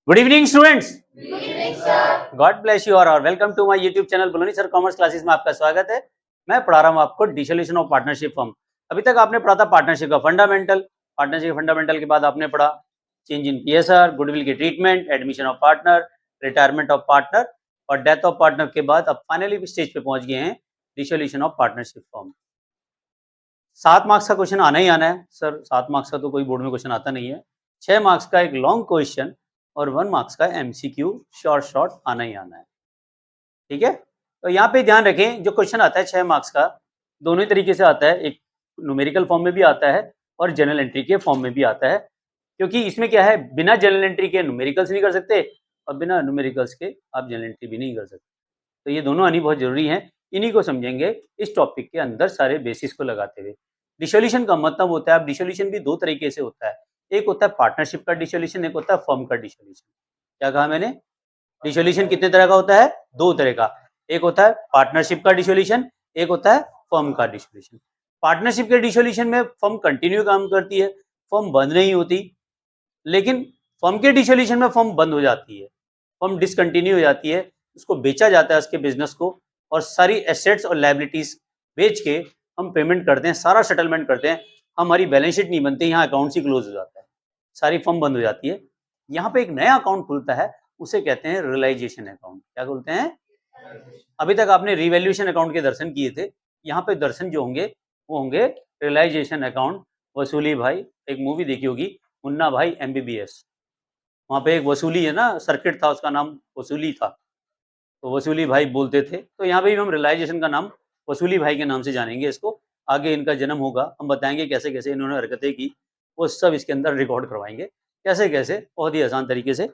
Good evening students, Good evening, sir. God bless you और welcome to my YouTube channel Baloni sir commerce classes में आपका स्वागत है। मैं पढ़ा रहा हूँ आपको डिसोल्यूशन ऑफ पार्टनरशिप फॉर्म। अभी तक आपने पढ़ा था पार्टनरशिप का फंडामेंटल। पार्टनरशिप फंडामेंटल के बाद आपने पढ़ा चेंज इन पीएसआर, गुडविल की treatment, admission of partner, retirement of partner और डेथ ऑफ पार्टनर के बाद अब फाइनली स्टेज पे पहुंच गए हैं dissolution of partnership form. 7 marks का क्वेश्चन आना ही आना है सर। 7 मार्क्स का तो कोई बोर्ड में क्वेश्चन आता नहीं है। 6 मार्क्स का एक लॉन्ग क्वेश्चन और 1 मार्क्स का एमसीक्यू शॉर्ट आना ही आना है। ठीक है, तो यहाँ पे ध्यान रखें, जो क्वेश्चन आता है 6 मार्क्स का दोनों ही तरीके से आता है। एक न्यूमेरिकल फॉर्म में भी आता है और जनरल एंट्री के फॉर्म में भी आता है, क्योंकि इसमें क्या है, बिना जनरल एंट्री के न्यूमेरिकल्स नहीं कर सकते और बिना न्यूमेरिकल्स के आप जनरल एंट्री भी नहीं कर सकते। तो ये दोनों आनी बहुत जरूरी है। इन्हीं को समझेंगे इस टॉपिक के अंदर सारे बेसिस को लगाते हुए। डिसोल्यूशन का मतलब होता है, अब डिसोल्यूशन भी 2 तरीके से होता है। एक होता है पार्टनरशिप का डिसोल्यूशन, एक होता है फर्म का डिसोल्यूशन। क्या कहा मैंने? डिसोल्यूशन कितने तरह का होता है? 2 तरह का। एक होता है पार्टनरशिप का डिसोल्यूशन, एक होता है फर्म का डिसोल्यूशन। पार्टनरशिप के डिसोल्यूशन में फर्म कंटिन्यू काम करती है, फर्म बंद नहीं होती। लेकिन फर्म के डिसोल्यूशन में फर्म बंद हो जाती है, फर्म डिसकंटिन्यू हो जाती है, उसको बेचा जाता है उसके बिजनेस को, और सारी एसेट्स और लायबिलिटीज बेच के हम पेमेंट करते हैं, सारा सेटलमेंट करते हैं। हमारी बैलेंस शीट नहीं बनती, यहाँ अकाउंट ही क्लोज हो जाता है, सारी फर्म बंद हो जाती है। यहाँ पे एक नया अकाउंट खुलता है, उसे कहते हैं रियलाइजेशन अकाउंट। क्या बोलते हैं? अभी तक आपने रिवैल्यूएशन अकाउंट के दर्शन किए थे, यहाँ पे दर्शन जो होंगे वो होंगे रियलाइजेशन अकाउंट। वसूली भाई, एक मूवी देखी होगी मुन्ना भाई एमबीबीएस, वहाँ पे एक वसूली है ना, सर्किट था, उसका नाम वसूली था, तो वसूली भाई बोलते थे। तो यहाँ पे भी हम रियलाइजेशन का नाम वसूली भाई के नाम से जानेंगे इसको। आगे इनका जन्म होगा, हम बताएंगे कैसे कैसे इन्होंने हरकतें की, वो सब इसके अंदर रिकॉर्ड करवाएंगे कैसे कैसे, बहुत ही आसान तरीके से।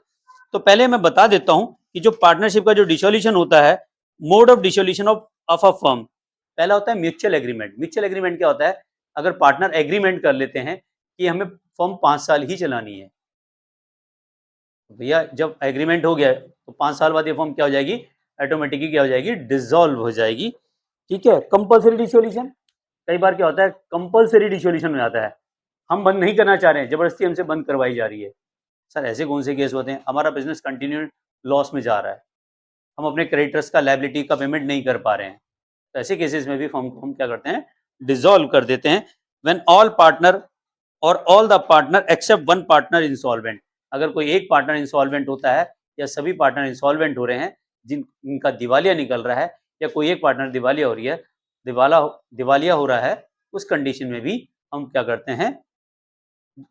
तो पहले मैं बता देता हूँ कि जो पार्टनरशिप का जो डिसोल्यूशन होता है, mode of dissolution of a firm, पहला होता है म्यूचुअल एग्रीमेंट। म्यूचुअल एग्रीमेंट क्या होता है? अगर पार्टनर एग्रीमेंट कर लेते हैं कि हमें फर्म 5 साल ही चलानी है, तो भैया जब एग्रीमेंट हो गया तो 5 साल बाद ये फर्म क्या हो जाएगी? ऑटोमेटिकली क्या हो जाएगी? डिसॉल्व हो जाएगी। ठीक है। कंपल्सरी डिसोल्यूशन, कई बार क्या होता है, कंपल्सरी डिसोल्यूशन हो जाता है, हम बंद नहीं करना चाह रहे हैं, जबरदस्ती हमसे बंद करवाई जा रही है। सर ऐसे कौन से केस होते हैं? हमारा बिजनेस कंटिन्यू लॉस में जा रहा है, हम अपने क्रेडिटर्स का लायबिलिटी का पेमेंट नहीं कर पा रहे हैं, तो ऐसे केसेस में भी फर्म को हम क्या करते हैं? डिसॉल्व कर देते हैं। व्हेन ऑल पार्टनर और all the partner except one partner insolvent, अगर कोई एक पार्टनर इंसॉल्वेंट होता है या सभी पार्टनर इंसॉल्वेंट हो रहे हैं, जिनका दिवालिया निकल रहा है, या कोई एक पार्टनर दिवालिया हो रही है, दिवालिया हो रहा है, उस कंडीशन में भी हम क्या करते हैं?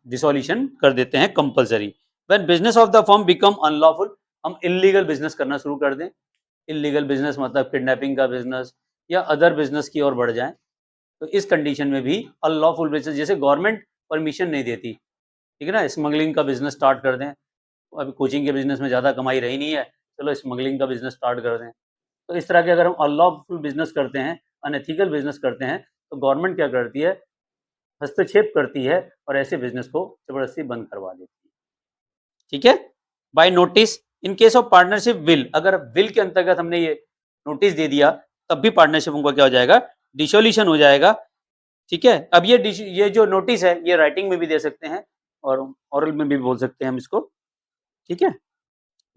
डिसोल्यूशन कर देते हैं compulsory. When business of the firm become unlawful, हम इलीगल बिजनेस करना शुरू कर दें। इलीगल बिजनेस मतलब किडनैपिंग का बिजनेस या अदर बिजनेस की ओर बढ़ जाएं, तो इस कंडीशन में भी अनलॉफुल बिजनेस, जैसे गवर्नमेंट परमिशन नहीं देती, ठीक है ना, स्मगलिंग का बिजनेस स्टार्ट कर दें। अभी कोचिंग के बिजनेस में ज़्यादा कमाई रही नहीं है, चलो स्मगलिंग का बिजनेस स्टार्ट कर दें। तो इस तरह के अगर हम अनलॉफुल बिजनेस करते हैं, अनएथिकल बिजनेस करते हैं, तो गवर्नमेंट क्या करती है? हस्तक्षेप करती है और ऐसे बिजनेस को जबरदस्ती बंद करवा देती है। ठीक है। By notice in case of partnership will, अगर विल के अंतर्गत हमने ये नोटिस दे दिया, तब भी पार्टनरशिप का क्या हो जाएगा? डिसोल्यूशन हो जाएगा। ठीक है। अब ये जो नोटिस है, ये राइटिंग में भी दे सकते हैं और ऑरल में भी बोल सकते हैं हम इसको। ठीक है।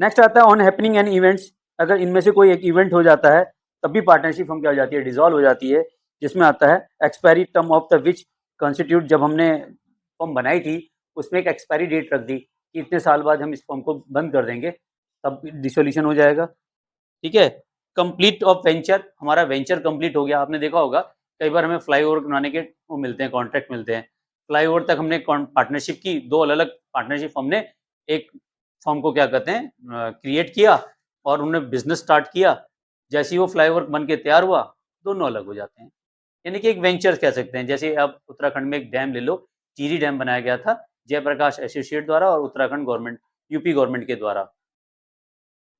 नेक्स्ट आता है ऑन हैपनिंग एंड इवेंट्स, अगर इनमें से कोई एक इवेंट हो जाता है, तब भी पार्टनरशिप हम क्या हो जाती है? डिसॉल्व हो जाती है। जिसमें आता है expiry term of the which constitute, जब हमने फॉर्म बनाई थी उसमें एक एक्सपायरी डेट रख दी कि इतने साल बाद हम इस फॉर्म को बंद कर देंगे, तब डिसोल्यूशन हो जाएगा। ठीक है। कंप्लीट ऑफ वेंचर, हमारा वेंचर कंप्लीट हो गया। आपने देखा होगा कई बार हमें फ्लाईओवर बनाने के वो मिलते हैं, कॉन्ट्रैक्ट मिलते हैं। फ्लाईओवर तक हमने पार्टनरशिप की, 2 अलग अलग पार्टनरशिप, हमने एक फर्म को क्या कहते हैं, क्रिएट किया और उन्होंने बिजनेस स्टार्ट किया। जैसे ही वो फ्लाईओवर बन के तैयार हुआ, दोनों अलग हो जाते हैं, यानी कि एक वेंचर कह सकते हैं। जैसे आप उत्तराखंड में एक डैम ले लो, टिहरी डैम बनाया गया था जयप्रकाश एसोसिएट द्वारा और उत्तराखंड गवर्नमेंट, यूपी गवर्नमेंट के द्वारा।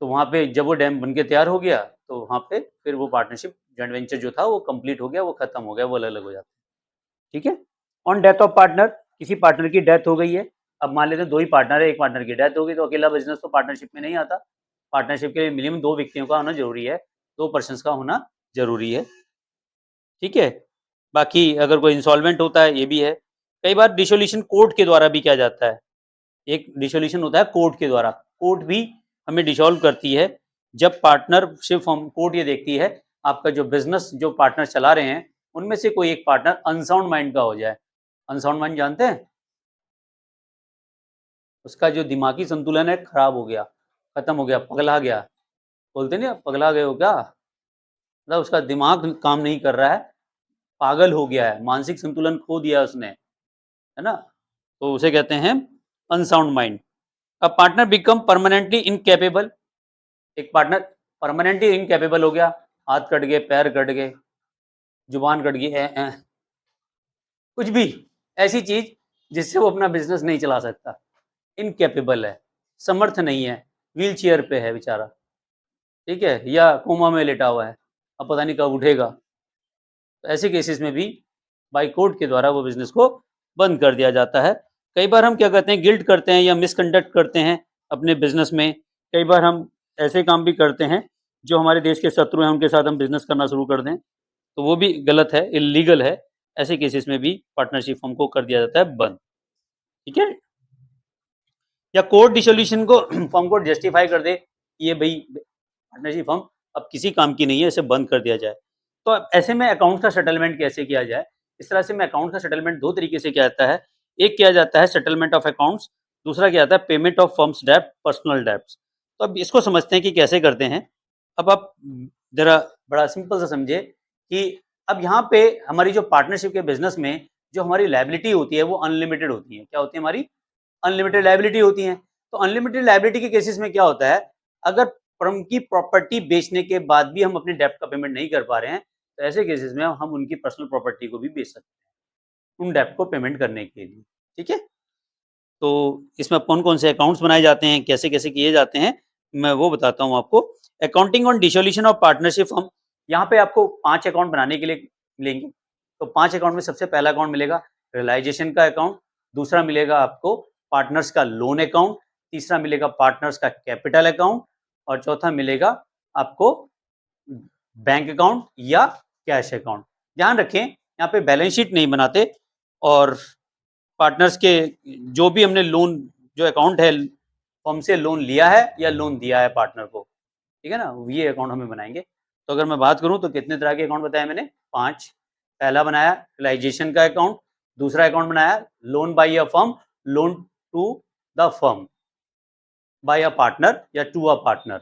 तो वहाँ पे जब वो डैम बन के तैयार हो गया, तो वहाँ पे फिर वो पार्टनरशिप जॉइंट वेंचर जो था वो कंप्लीट हो गया, वो खत्म हो गया, वो अलग अलग हो जाता है। ठीक है। ऑन डेथ ऑफ पार्टनर, किसी पार्टनर की डेथ हो गई है, अब मान लेते हैं 2 ही पार्टनर है, एक पार्टनर की डेथ हो गई, तो अकेला बिजनेस तो पार्टनरशिप में नहीं आता। पार्टनरशिप के लिए मिनिमम 2 व्यक्तियों का होना जरूरी है, 2 पर्सन्स का होना जरूरी है। ठीक है। बाकी अगर कोई इंसॉल्वेंट होता है, ये भी है। कई बार डिसोल्यूशन कोर्ट के द्वारा भी किया जाता है। एक डिसोल्यूशन होता है कोर्ट के द्वारा, कोर्ट भी हमें डिसॉल्व करती है जब पार्टनरशिप फॉर्म, कोर्ट ये देखती है आपका जो बिजनेस जो पार्टनर चला रहे हैं उनमें से कोई एक पार्टनर अनसाउंड माइंड का हो जाए। अनसाउंड माइंड जानते हैं? उसका जो दिमागी संतुलन है खराब हो गया, खत्म हो गया, पगला गया। बोलते नहीं आप, पगला गए हो क्या? मतलब उसका दिमाग काम नहीं कर रहा है, पागल हो गया है, मानसिक संतुलन खो दिया उसने, है ना? तो उसे कहते हैं unsound mind. A partner become permanently incapable, एक पार्टनर परमानेंटली इनकैपेबल हो गया, हाथ कट गए, पैर कट गए, जुबान कट गई, कुछ भी ऐसी चीज जिससे वो अपना बिजनेस नहीं चला सकता, इनकैपेबल है, समर्थ नहीं है, व्हील चेयर पे है बेचारा, ठीक है, या कोमा में लेटा हुआ है, अब पता नहीं कब उठेगा। तो ऐसे केसेस में भी बाय कोर्ट के द्वारा वो बिजनेस को बंद कर दिया जाता है। कई बार हम क्या करते हैं, गिल्ट करते हैं या मिसकंडक्ट करते हैं अपने बिजनेस में। कई बार हम ऐसे काम भी करते हैं जो हमारे देश के शत्रु हैं, उनके साथ हम बिजनेस करना शुरू कर दें, तो वो भी गलत है, इल्लीगल है। ऐसे केसेस में भी पार्टनरशिप फर्म को कर दिया जाता है बंद, ठीक है। या कोर्ट डिसोल्यूशन को फर्म को जस्टिफाई कर दे, ये भाई पार्टनरशिप फर्म अब किसी काम की नहीं है, इसे बंद कर दिया जाए। तो अब ऐसे में अकाउंट का सेटलमेंट कैसे किया जाए? इस तरह से में अकाउंट का सेटलमेंट दो तरीके से किया जाता है। एक किया जाता है सेटलमेंट ऑफ अकाउंट्स, दूसरा किया जाता है पेमेंट ऑफ फर्म्स डेब्ट, पर्सनल डेब्ट्स। तो अब इसको समझते हैं कि कैसे करते हैं। अब आप जरा बड़ा सिंपल सा समझे कि अब यहाँ पे हमारी जो पार्टनरशिप के बिजनेस में जो हमारी लायबिलिटी होती है वो अनलिमिटेड होती है। क्या होती है हमारी? अनलिमिटेड लायबिलिटी होती है। तो अनलिमिटेड लायबिलिटी के केसेस में क्या होता है, अगर फर्म की प्रॉपर्टी बेचने के बाद भी हम अपने डेब्ट का पेमेंट नहीं कर पा रहे हैं, तो ऐसे केसेस में हम उनकी पर्सनल प्रॉपर्टी को भी बेच सकते हैं उन डेब्ट को पेमेंट करने के लिए, ठीक है। तो इसमें कौन कौन से अकाउंट्स बनाए जाते हैं, कैसे कैसे किए जाते हैं, मैं वो बताता हूँ आपको। Accounting on dissolution of partnership firm, यहाँ पे आपको 5 अकाउंट बनाने के लिए मिलेंगे। तो 5 अकाउंट में सबसे पहला अकाउंट मिलेगा रियलाइजेशन का अकाउंट, दूसरा मिलेगा आपको पार्टनर्स का लोन अकाउंट, तीसरा मिलेगा पार्टनर्स का कैपिटल अकाउंट और चौथा मिलेगा आपको बैंक अकाउंट या कैश अकाउंट। ध्यान रखें यहाँ पे बैलेंस शीट नहीं बनाते, और पार्टनर्स के जो भी हमने लोन, जो अकाउंट है, फर्म से लोन लिया है या लोन दिया है पार्टनर को, ठीक है ना, ये अकाउंट हमें बनाएंगे। तो अगर मैं बात करूं तो कितने तरह के अकाउंट बताया मैंने? 5। पहला बनाया रियलाइजेशन का अकाउंट, दूसरा अकाउंट बनाया loan by a firm, loan to the firm by a partner या टू अ पार्टनर।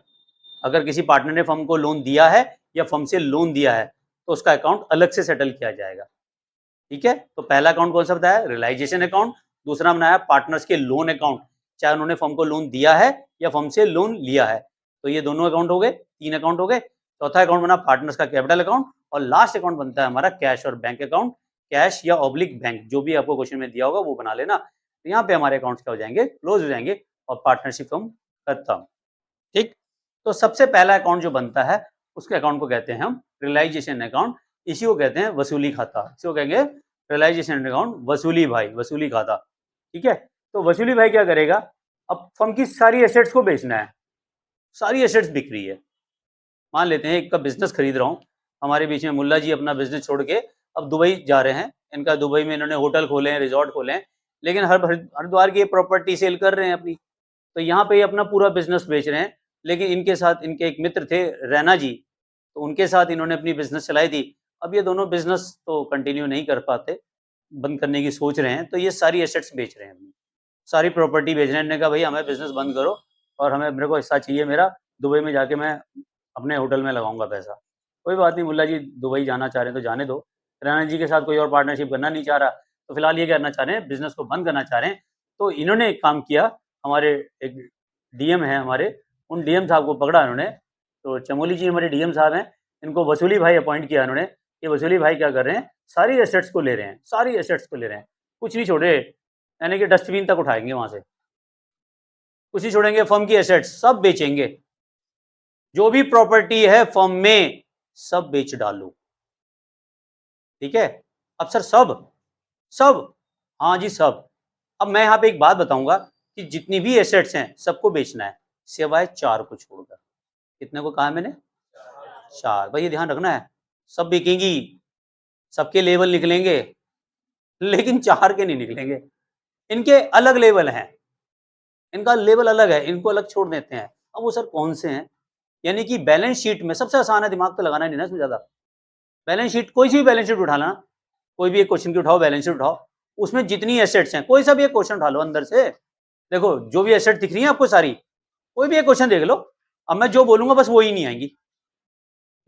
अगर किसी पार्टनर ने फर्म को लोन दिया है या फर्म से लोन दिया है तो उसका अकाउंट अलग से सेटल किया जाएगा, ठीक है। तो पहला अकाउंट कौन सा बताया? Realization account. दूसरा बनाया पार्टनर्स के लोन अकाउंट, चाहे उन्होंने फर्म को लोन दिया है या फर्म से लोन लिया है, तो ये दोनों अकाउंट हो गए, 3 अकाउंट हो गए। चौथा अकाउंट बना पार्टनर्स का कैपिटल अकाउंट, और लास्ट अकाउंट बनता है हमारा कैश और बैंक अकाउंट। कैश या ऑब्लिक बैंक, जो भी आपको क्वेश्चन में दिया होगा वो बना लेना। तो यहाँ पे हमारे अकाउंट्स क्या हो जाएंगे? क्लोज हो जाएंगे और पार्टनरशिप फर्म खत्म, ठीक। तो सबसे पहला अकाउंट जो बनता है उसके अकाउंट को कहते हैं हम रियलाइजेशन अकाउंट। इसी को कहते हैं वसूली खाता, इसी को कहेंगे रियलाइजेशन अकाउंट, वसूली भाई, वसूली खाता, ठीक है। तो वसूली भाई क्या करेगा? अब फर्म की सारी एसेट्स को बेचना है, सारी एसेट्स बिक रही है। मान लेते हैं एक का बिजनेस खरीद रहा हूँ, हमारे बीच में मुल्ला जी अपना बिजनेस छोड़ के अब दुबई जा रहे हैं। इनका दुबई में इन्होंने होटल खोले हैं, रिजॉर्ट खोले हैं, लेकिन हरिद्वार की प्रॉपर्टी सेल कर रहे हैं अपनी। तो यहाँ पे ये अपना पूरा बिजनेस बेच रहे हैं, लेकिन इनके साथ इनके एक मित्र थे रैना जी, तो उनके साथ इन्होंने अपनी बिजनेस चलाई थी। अब ये दोनों बिजनेस तो कंटिन्यू नहीं कर पाते, बंद करने की सोच रहे हैं, तो ये सारी एसेट्स बेच रहे हैं अपनी, सारी प्रॉपर्टी बेच रहे हैं। इन्होंने कहा भाई हमें बिजनेस बंद करो और हमें, मेरे को हिस्सा चाहिए मेरा, दुबई में जाके मैं अपने होटल में लगाऊंगा पैसा। कोई बात नहीं, मुल्ला जी दुबई जाना चाह रहे हैं तो जाने दो, रैना जी के साथ कोई और पार्टनरशिप करना नहीं चाह रहा, तो फिलहाल ये करना चाह रहे हैं, बिजनेस को बंद करना चाह रहे हैं। तो इन्होंने एक काम किया, हमारे एक डीएम है हमारे, उन डीएम साहब को पकड़ा इन्होंने। तो चमोली जी हमारे डीएम साहब हैं, इनको वसूली भाई अपॉइंट किया इन्होंने। ये वसूली भाई क्या कर रहे हैं? सारी एसेट्स को ले रहे हैं, सारी एसेट्स को ले रहे हैं, कुछ नहीं छोड़े, यानी कि डस्टबिन तक उठाएंगे वहां से, कुछ नहीं छोड़ेंगे। फर्म की एसेट्स सब बेचेंगे, जो भी प्रॉपर्टी है फर्म में सब बेच डालो, ठीक है। अब सर सब सब हाँ जी सब। अब मैं यहाँ पे एक बात बताऊंगा कि जितनी भी एसेट्स हैं सबको बेचना है, सिवाय 4 को छोड़कर। कितने को कहा मैंने? 4। भाई ये ध्यान रखना है, सब बिकेंगी, सबके लेवल निकलेंगे, लेकिन 4 के नहीं निकलेंगे, इनके अलग लेवल हैं। इनका लेवल अलग है, इनको अलग छोड़ देते हैं। अब वो सर कौन से हैं? यानी कि बैलेंस शीट में सबसे आसान है, दिमाग तो लगाना नहीं ना इसमें ज़्यादा। बैलेंस शीट, कोई सी भी बैलेंस शीट उठा लेना, कोई भी एक क्वेश्चन की उठाओ, बैलेंस शीट उठाओ, उसमें जितनी एसेट्स हैं, कोई सा भी एक क्वेश्चन उठा लो अंदर से, देखो जो भी एसेट दिख रही है आपको सारी, कोई भी एक क्वेश्चन देख लो, अब मैं जो बोलूंगा बस वो ही नहीं आएंगी।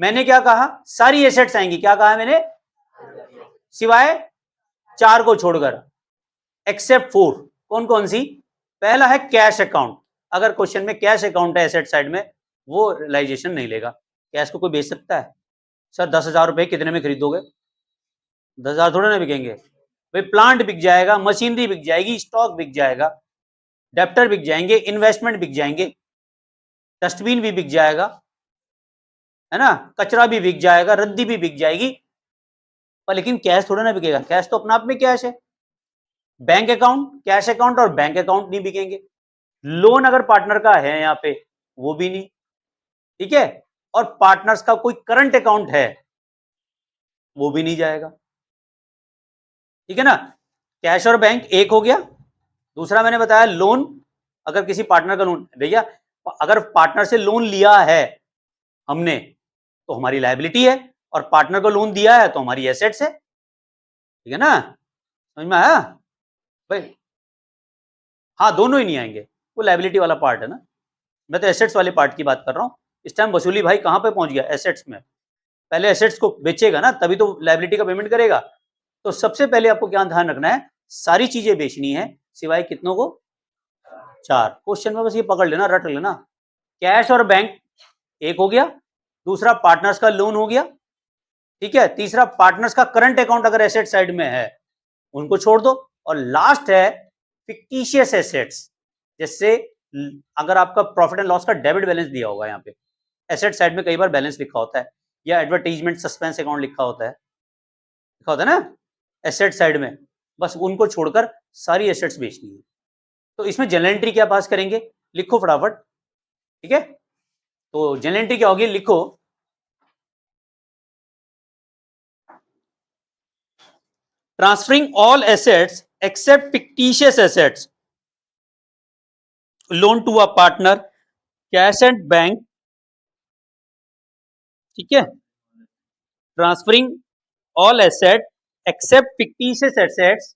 मैंने क्या कहा? सारी एसेट्स आएंगी। क्या कहा मैंने? सिवाय 4 को छोड़कर, एक्सेप्ट 4। कौन कौन सी? पहला है कैश अकाउंट। अगर क्वेश्चन में कैश अकाउंट है एसेट साइड में, वो रियलाइजेशन नहीं लेगा। कैश को कोई बेच सकता है? सर 10,000 रुपए कितने में खरीदोगे? 10,000 थोड़े ना बिकेंगे भाई। प्लांट बिक जाएगा, मशीनरी बिक जाएगी, स्टॉक बिक जाएगा, डेप्टर बिक जाएंगे, इन्वेस्टमेंट बिक जाएंगे, डस्टबिन भी बिक जाएगा, है ना, कचरा भी बिक जाएगा, रद्दी भी बिक जाएगी, पर लेकिन कैश थोड़ा ना बिकेगा। कैश तो अपने आप में कैश है। बैंक अकाउंट, कैश अकाउंट और बैंक अकाउंट नहीं बिकेंगे। लोन अगर पार्टनर का है यहाँ पे, वो भी नहीं, ठीक है। और पार्टनर्स का कोई करंट अकाउंट है, वो भी नहीं जाएगा, ठीक है ना। कैश और बैंक एक हो गया। दूसरा मैंने बताया लोन, अगर किसी पार्टनर का लोन, भैया अगर पार्टनर से लोन लिया है हमने तो हमारी लायबिलिटी है, और पार्टनर को लोन दिया है तो हमारी एसेट्स है, ठीक है ना। समझ में आया भाई? हाँ, दोनों ही नहीं आएंगे, वो लायबिलिटी वाला पार्ट है ना। मैं तो एसेट्स वाले पार्ट की बात कर रहा हूँ। इस टाइम वसूली भाई कहाँ पे पहुंच गया? एसेट्स में। पहले एसेट्स को बेचेगा ना, तभी तो लायबिलिटी का पेमेंट करेगा। तो सबसे पहले आपको क्या ध्यान रखना है? सारी चीजें बेचनी है, सिवाय कितनों को? 4। क्वेश्चन में बस ये पकड़ लेना, रट लेना। कैश और बैंक एक हो गया। दूसरा पार्टनर्स का लोन हो गया, ठीक है। तीसरा पार्टनर्स का करंट अकाउंट अगर एसेट साइड में है, उनको छोड़ दो। और लास्ट है फिक्टिशियस एसेट्स। जैसे अगर आपका प्रॉफिट एंड लॉस का डेबिट बैलेंस दिया होगा, यहाँ पे एसेट साइड में कई बार बैलेंस लिखा होता है, या एडवर्टाइजमेंट सस्पेंस अकाउंट लिखा होता है ना एसेट साइड में, बस उनको छोड़कर सारी एसेट्स बेचनी है। तो इसमें जनरल एंट्री क्या पास करेंगे? लिखो फटाफट, ठीक है। तो जनरल एंट्री क्या होगी? लिखो transferring all assets except fictitious assets, loan to a partner, cash and bank, ठीक है। Transferring all asset except fictitious assets,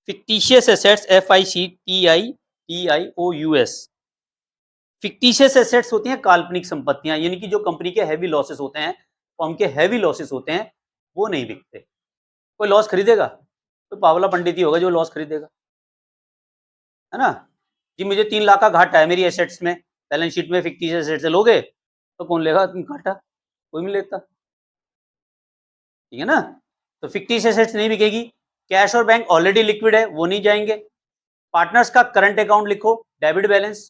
fictitious assets FICTIOUS। Fictitious assets होती हैं काल्पनिक संपत्तियां, यानी कि जो कंपनी के हैवी लॉसेस होते हैं, फर्म के हैवी लॉसेस होते हैं, वो नहीं बिकते। कोई लॉस खरीदेगा? तो पावला पंडित ही होगा जो लॉस खरीदेगा, है ना। जी मुझे 3 लाख का घाटा है मेरी एसेट्स में, बैलेंस शीट में फिक्टिशियस एसेट से लोगे तो कौन लेगा घाटा? कोई नहीं लेता, ठीक है ना। तो फिक्टिशियस एसेट्स नहीं बिकेगी। कैश और बैंक ऑलरेडी लिक्विड है, वो नहीं जाएंगे। पार्टनर्स का करंट अकाउंट लिखो, डेबिट बैलेंस,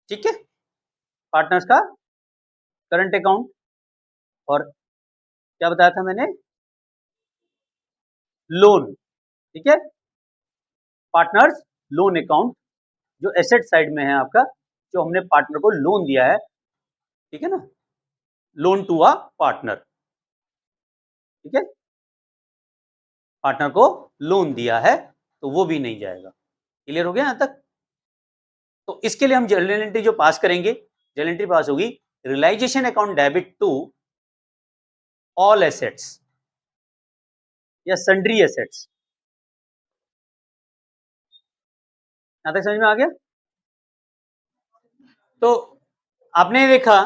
ठीक है। पार्टनर्स का करंट अकाउंट, और क्या बताया था मैंने? लोन, ठीक है। पार्टनर्स लोन अकाउंट, जो एसेट साइड में है आपका, जो हमने पार्टनर को लोन दिया है, ठीक है ना, लोन टू अ पार्टनर, ठीक है। पार्टनर को लोन दिया है तो वो भी नहीं जाएगा। क्लियर हो गया यहां तक? तो इसके लिए हम जर्नल एंट्री जो पास करेंगे, जर्नल एंट्री पास होगी realization account debit to all assets या सन्ड्री एसेट्स। यहां तक समझ में आ गया? तो आपने देखा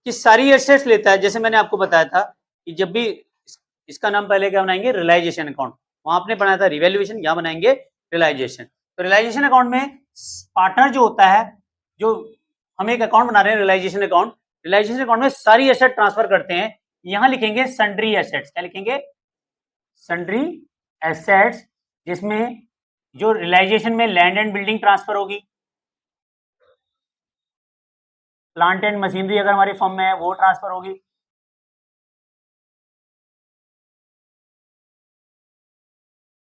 कि सारी एसेट्स लेता है। जैसे मैंने आपको बताया था कि जब भी इसका नाम पहले क्या बनाएंगे? Realization account. वहां आपने बनाया था रिवैल्यूएशन, यहां बनाएंगे रियलाइजेशन। तो रियलाइजेशन अकाउंट में पार्टनर जो होता है, जो हम एक अकाउंट बना रहे हैं रियलाइजेशन अकाउंट, रियलाइजेशन अकाउंट में सारी एसेट ट्रांसफर करते हैं। यहां लिखेंगे सन्ड्री एसेट्स। क्या लिखेंगे? सन्ड्री एसेट्स, जिसमें जो रियलाइजेशन में लैंड एंड बिल्डिंग ट्रांसफर होगी, प्लांट एंड मशीनरी अगर हमारे फर्म में है वो ट्रांसफर होगी,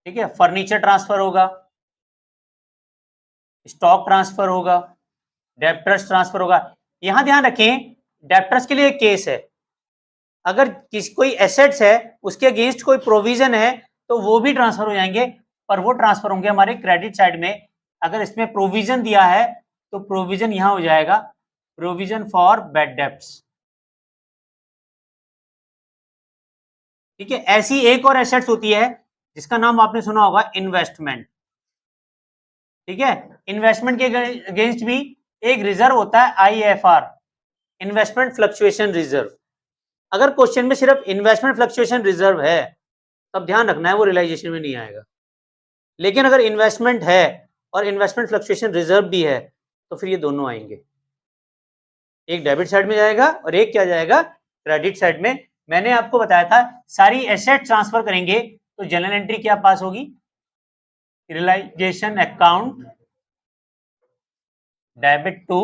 ठीक है। फर्नीचर ट्रांसफर होगा, स्टॉक ट्रांसफर होगा, डेप्टर्स ट्रांसफर होगा। यहां ध्यान रखें, डेप्टर्स के लिए एक केस है, अगर कोई एसेट्स है उसके अगेंस्ट कोई प्रोविजन है तो वो भी ट्रांसफर हो जाएंगे, पर वो ट्रांसफर होंगे हमारे क्रेडिट साइड में। अगर इसमें प्रोविजन दिया है तो प्रोविजन यहां हो जाएगा प्रोविजन फॉर बैड डेब्ट्स। ठीक है, ऐसी एक और एसेट्स होती है जिसका नाम आपने सुना होगा इन्वेस्टमेंट। ठीक है, इन्वेस्टमेंट के अगेंस्ट भी एक रिजर्व होता है IFR, इन्वेस्टमेंट फ्लक्चुएशन रिजर्व। अगर क्वेश्चन में सिर्फ इन्वेस्टमेंट फ्लक्चुएशन रिजर्व है तब ध्यान रखना है वो रियलाइजेशन में नहीं आएगा। लेकिन अगर इन्वेस्टमेंट है और इन्वेस्टमेंट फ्लक्चुएशन रिजर्व भी है तो फिर ये दोनों आएंगे, एक डेबिट साइड में जाएगा और एक क्या जाएगा, क्रेडिट साइड में। मैंने आपको बताया था सारी एसेट ट्रांसफर करेंगे तो जनरल एंट्री क्या पास होगी, realization account debit to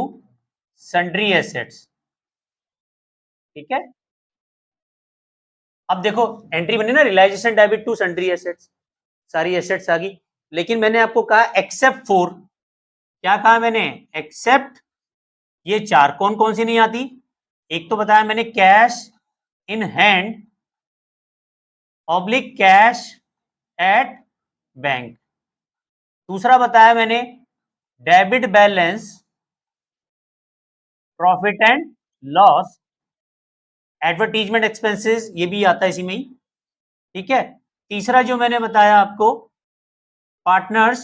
sundry assets. ठीक है, अब देखो एंट्री बनी ना, realization debit to sundry assets, सारी एसेट्स आ गई। लेकिन मैंने आपको कहा एक्सेप्ट फॉर, क्या कहा मैंने, एक्सेप्ट ये चार, कौन कौन सी नहीं आती। एक तो बताया मैंने cash in hand oblique cash at bank, दूसरा बताया मैंने debit balance profit and loss, advertisement expenses ये भी आता है इसी में ही। ठीक है, तीसरा जो मैंने बताया आपको पार्टनर्स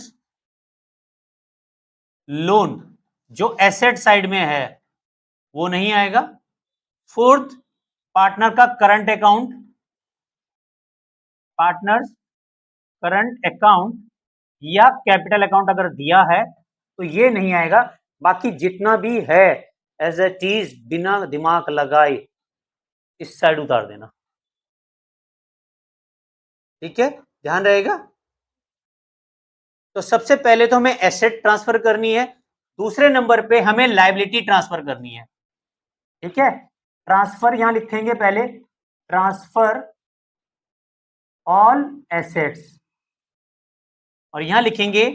लोन, जो एसेट साइड में है वो नहीं आएगा। फोर्थ पार्टनर का current account, partners current account या कैपिटल अकाउंट अगर दिया है तो ये नहीं आएगा। बाकी जितना भी है एज इट इज बिना दिमाग लगाए इस साइड उतार देना। ठीक है, ध्यान रहेगा। तो सबसे पहले तो हमें एसेट ट्रांसफर करनी है, दूसरे नंबर पे हमें लायबिलिटी ट्रांसफर करनी है। ठीक है, ट्रांसफर यहां लिखेंगे पहले, ट्रांसफर ऑल एसेट्स, और यहां लिखेंगे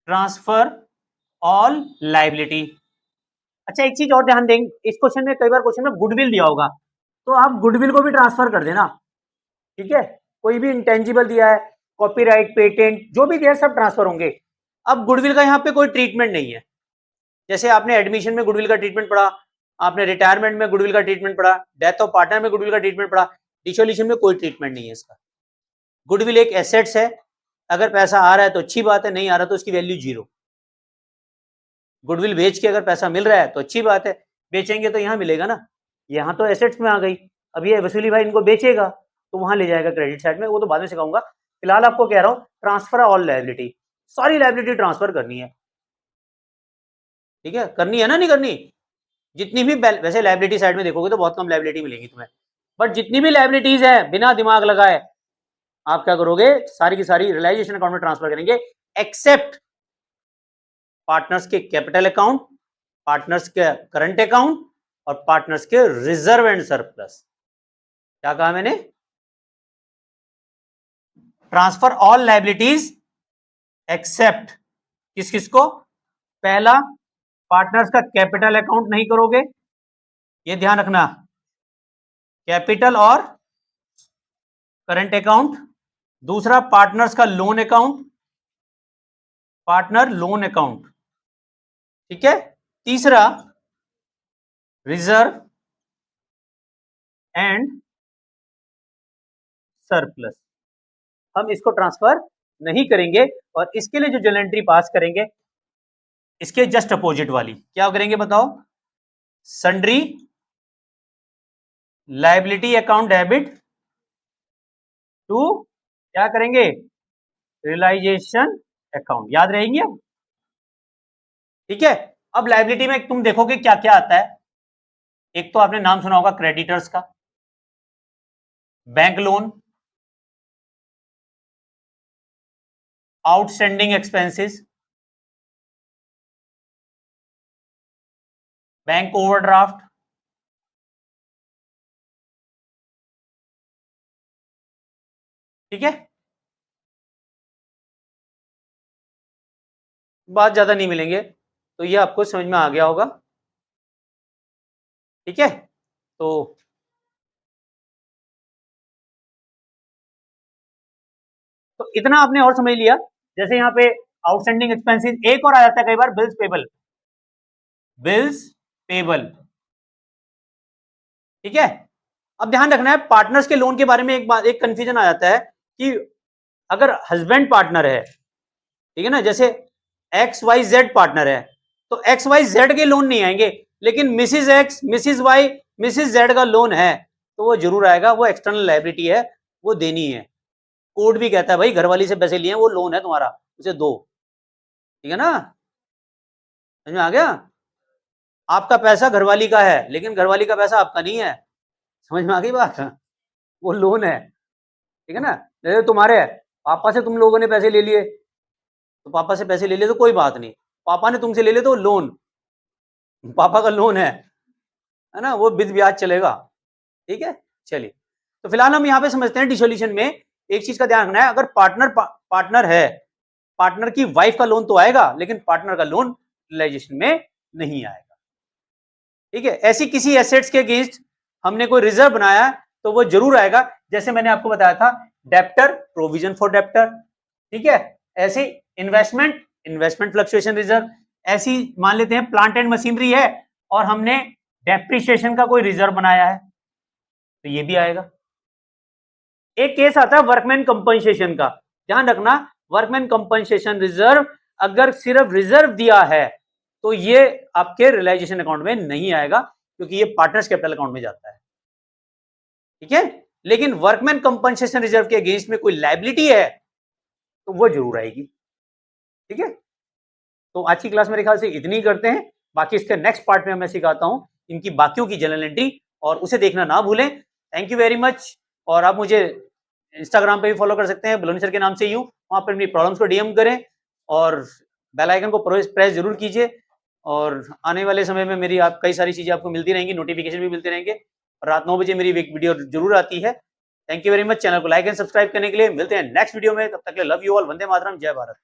ट्रांसफर ऑल लायबिलिटी। अच्छा एक चीज और ध्यान देंगे, इस क्वेश्चन में कई बार क्वेश्चन में गुडविल दिया होगा तो आप गुडविल को भी ट्रांसफर कर देना। ठीक है, कोई भी इंटेंजिबल दिया है, कॉपीराइट पेटेंट जो भी दिया है सब ट्रांसफर होंगे। अब गुडविल का यहाँ पे कोई ट्रीटमेंट नहीं है, जैसे आपने एडमिशन में गुडविल का ट्रीटमेंट पढ़ा, आपने रिटायरमेंट में गुडविल का ट्रीटमेंट पढ़ा, डेथ ऑफ पार्टनर में गुडविल का ट्रीटमेंट पढ़ा, डिसोल्यूशन में कोई ट्रीटमेंट नहीं है इसका। गुडविल एक एसेट्स है, अगर पैसा आ रहा है तो अच्छी बात है, नहीं आ रहा तो उसकी वैल्यू जीरो। गुडविल बेच के अगर पैसा मिल रहा है तो अच्छी बात है, बेचेंगे तो यहाँ मिलेगा ना, यहाँ तो एसेट्स में आ गई। अब ये वसूली भाई इनको बेचेगा तो वहां ले जाएगा क्रेडिट साइड में, वो तो बाद में सिखाऊंगा। फिलहाल आपको कह रहा हूँ ट्रांसफर ऑल लायबिलिटी, सारी लायबिलिटी ट्रांसफर करनी है। ठीक है, करनी है ना, नहीं करनी, जितनी भी वैसे लायबिलिटी साइड में देखोगे तो बहुत कम लायबिलिटी मिलेगी तुम्हें, बट जितनी भी लायबिलिटीज है बिना दिमाग लगाए आप क्या करोगे, सारी की सारी रियलाइजेशन अकाउंट में ट्रांसफर करेंगे, एक्सेप्ट पार्टनर्स के कैपिटल अकाउंट, पार्टनर्स के करंट अकाउंट और पार्टनर्स के रिजर्व एंड सरप्लस। क्या कहा मैंने, ट्रांसफर ऑल लायबिलिटीज एक्सेप्ट किस किस को, पहला पार्टनर्स का कैपिटल अकाउंट नहीं करोगे, ये ध्यान रखना, कैपिटल और करंट अकाउंट। दूसरा पार्टनर्स का loan account, partner loan account. ठीक है, तीसरा रिजर्व एंड सरप्लस, हम इसको ट्रांसफर नहीं करेंगे। और इसके लिए जो जनरल एंट्री पास करेंगे इसके जस्ट अपोजिट वाली क्या करेंगे बताओ, sundry liability account debit to क्या करेंगे, रियलाइजेशन अकाउंट, याद रहेंगी अब। ठीक है, अब लायबिलिटी में तुम देखोगे क्या क्या आता है, एक तो आपने नाम सुना होगा क्रेडिटर्स का, bank loan, outstanding expenses, bank overdraft, ठीक है, बात ज्यादा नहीं मिलेंगे, तो ये आपको समझ में आ गया होगा। ठीक है, तो तो इतना आपने और समझ लिया। जैसे यहाँ पे आउटस्टैंडिंग एक्सपेंसेस, एक और आ जाता है कई बार बिल्स पेबल, बिल्स पेबल, ठीक है। अब ध्यान रखना है पार्टनर्स के लोन के बारे में एक कंफ्यूजन आ जाता है कि अगर हस्बैंड पार्टनर है, ठीक है ना, जैसे एक्स वाई जेड पार्टनर है, तो एक्स वाई जेड के लोन नहीं आएंगे, लेकिन Mrs X, Mrs Y, Mrs Z का लोन है तो वो जरूर आएगा, वो एक्सटर्नल लायबिलिटी है, वो देनी है। कोड भी कहता है भाई घरवाली से पैसे लिए वो लोन है तुम्हारा, उसे दो, ठीक है ना, समझ में आ गया। आपका पैसा घरवाली का है लेकिन घरवाली का पैसा आपका नहीं है, समझ में आ गई बात, वो लोन है, ठीक है ना। जैसे तुम्हारे पापा से तुम लोगों ने पैसे ले लिए, तो पापा से पैसे ले लिए तो कोई बात नहीं, पापा ने तुमसे ले लिए तो लोन, पापा का लोन है ना, वो विद ब्याज चलेगा, ठीक है। चलिए, तो फिलहाल हम यहाँ पे समझते हैं डिसोल्यूशन में एक चीज का ध्यान रखना है, अगर पार्टनर है, पार्टनर की वाइफ का लोन तो आएगा लेकिन पार्टनर का लोन रियलाइजेशन में नहीं आएगा, ठीक है। ऐसी किसी एसेट्स के अगेंस्ट हमने कोई रिजर्व बनाया तो वो जरूर आएगा, जैसे मैंने आपको बताया था डेप्टर, प्रोविजन फॉर डेप्टर, ठीक है। ऐसे इन्वेस्टमेंट फ्लक्चुएशन रिजर्व, ऐसी मान लेते हैं प्लांट एंड मशीनरी है और हमने डेप्रिसिएशन का कोई रिजर्व बनाया है तो ये भी आएगा। एक केस आता है वर्कमैन कंपनसेशन का, ध्यान रखना वर्कमैन कंपनसेशन रिजर्व अगर सिर्फ रिजर्व दिया है तो ये आपके रियलाइजेशन अकाउंट में नहीं आएगा क्योंकि ये पार्टनर्स कैपिटल अकाउंट में जाता है, ठीक है। लेकिन वर्कमैन कंपनसेशन रिजर्व के अगेंस्ट में कोई लायबिलिटी है तो वो जरूर आएगी, ठीक है। तो आज की क्लास मेरे ख्याल से इतनी करते हैं, बाकी इसके नेक्स्ट पार्ट में मैं सिखाता हूं इनकी बाकियों की जनरल एंट्री और उसे देखना ना भूलें। Thank you very much. और आप मुझे इंस्टाग्राम पे भी फॉलो कर सकते हैं बलोनी सर के नाम से, यूं वहां पर अपनी प्रॉब्लम्स को डीएम करें और बेल आइकन को प्रेस जरूर कीजिए। और आने वाले समय में मेरी आप कई सारी चीजें आपको मिलती रहेंगी, नोटिफिकेशन भी मिलते रहेंगे और रात 9 बजे मेरी वीडियो जरूर आती है। Thank you very much. Channel को लाइक एंड सब्सक्राइब करने के लिए मिलते हैं नेक्स्ट वीडियो में, तब तक के लिए love you all, Vande Mataram, जय भारत।